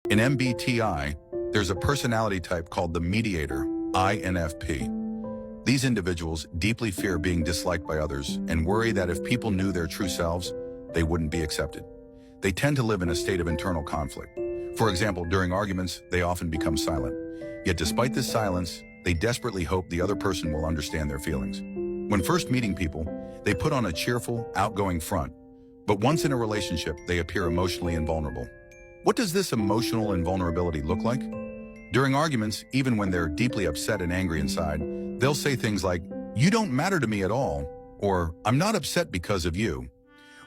In MBTI, there's a personality type called the Mediator, INFP. These individuals deeply fear being disliked by others and worry that if people knew their true selves, they wouldn't be accepted. They tend to live in a state of internal conflict. For example, during arguments, they often become silent. Yet despite this silence, they desperately hope the other person will understand their feelings. When first meeting people, they put on a cheerful, outgoing front. But once in a relationship, they appear emotionally invulnerable. What does this emotional invulnerability look like? During arguments, even when they're deeply upset and angry inside, they'll say things like, "You don't matter to me at all," or "I'm not upset because of you,"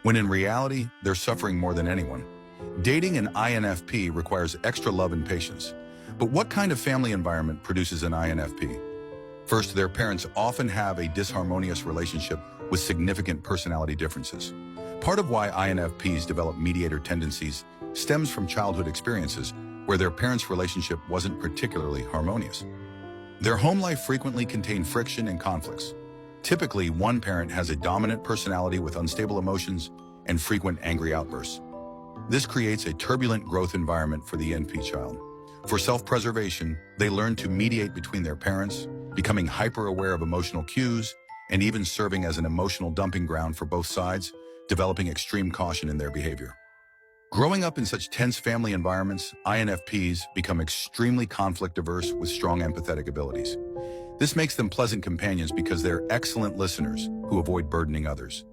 when in reality, they're suffering more than anyone. Dating an INFP requires extra love and patience. But what kind of family environment produces an INFP? First, their parents often have a disharmonious relationship with significant personality differences. Part of why INFPs develop mediator tendencies stems from childhood experiences where their parents' relationship wasn't particularly harmonious. Their home life frequently contained friction and conflicts. Typically, one parent has a dominant personality with unstable emotions and frequent angry outbursts. This creates a turbulent growth environment for the INFP child. For self-preservation, they learn to mediate between their parents, becoming hyper-aware of emotional cues, and even serving as an emotional dumping ground for both sides, developing extreme caution in their behavior. Growing up in such tense family environments, INFPs become extremely conflict-averse with strong empathetic abilities. This makes them pleasant companions because they're excellent listeners who avoid burdening others.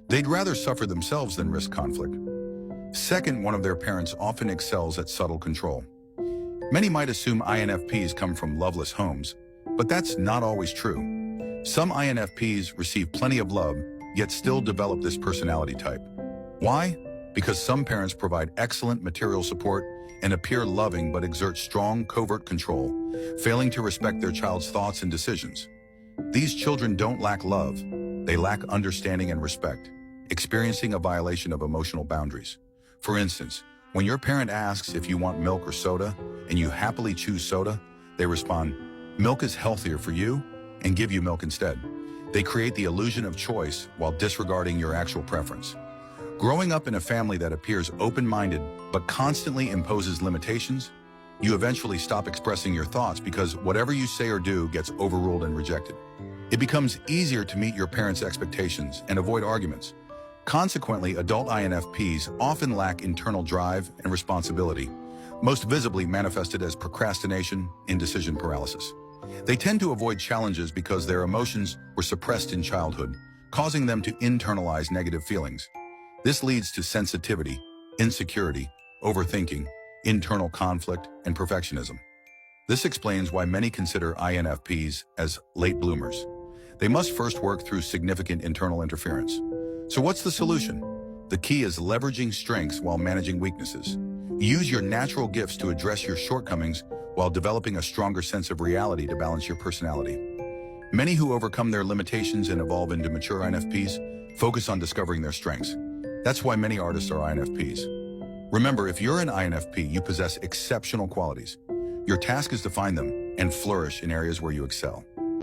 They'd rather suffer themselves than risk conflict. Second, one of their parents often excels at subtle control. Many might assume INFPs come from loveless homes, but that's not always true. Some INFPs receive plenty of love, yet still develop this personality type. Why? Because some parents provide excellent material support and appear loving but exert strong, covert control, failing to respect their child's thoughts and decisions. These children don't lack love, they lack understanding and respect, experiencing a violation of emotional boundaries. For instance, when your parent asks if you want milk or soda, and you happily choose soda, they respond, "Milk is healthier for you," and give you milk instead. They create the illusion of choice while disregarding your actual preference. Growing up in a family that appears open-minded but constantly imposes limitations, you eventually stop expressing your thoughts because whatever you say or do gets overruled and rejected. It becomes easier to meet your parents' expectations and avoid arguments. Consequently, adult INFPs often lack internal drive and responsibility, most visibly manifested as procrastination and decision paralysis. They tend to avoid challenges because their emotions were suppressed in childhood, causing them to internalize negative feelings. This leads to sensitivity, insecurity, overthinking, internal conflict, and perfectionism. This explains why many consider INFPs as late bloomers. They must first work through significant internal interference. So what's the solution? The key is leveraging strengths while managing weaknesses. Use your natural gifts to address your shortcomings while developing a stronger sense of reality to balance your personality. Many who overcome their limitations and evolve into mature INFPs focus on discovering their strengths. That's why many artists are INFPs. Remember, if you're an INFP, you possess exceptional qualities. Your task is to find them and flourish in areas where you excel.